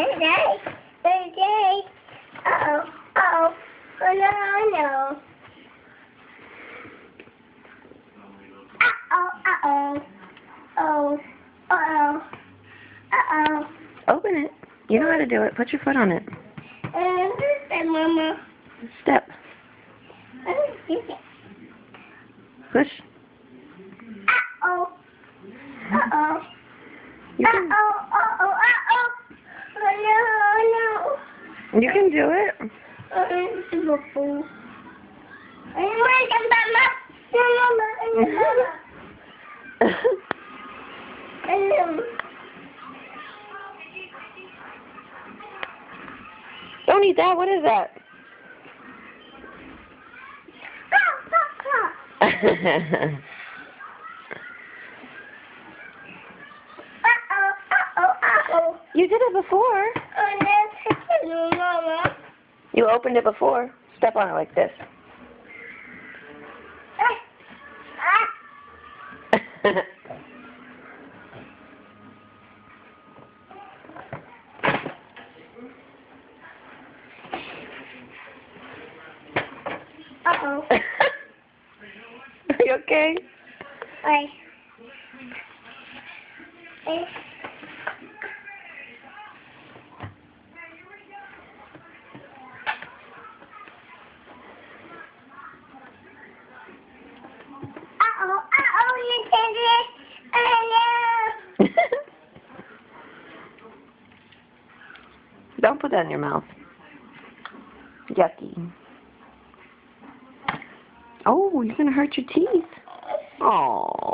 Okay. Okay. Uh-oh. Uh-oh. Oh, no, no. Uh-oh. Uh-oh. Oh. Uh-oh. Uh-oh. Open it. You know how to do it. Put your foot on it. Mama. Step. Push. Uh-oh. Uh-oh. You can, Uh-oh. Uh-oh. Uh-oh. Oh, no, you can do it. no. This is a fool. Mama. Don't eat that. What is that? You did it before. Mama. You opened it before. Step on it like this. Uh-oh. Are you okay? Bye. Bye. Uh-oh. Uh-oh, you did it. Oh, no. Don't put that in your mouth. Yucky. Oh, you're going to hurt your teeth. Oh.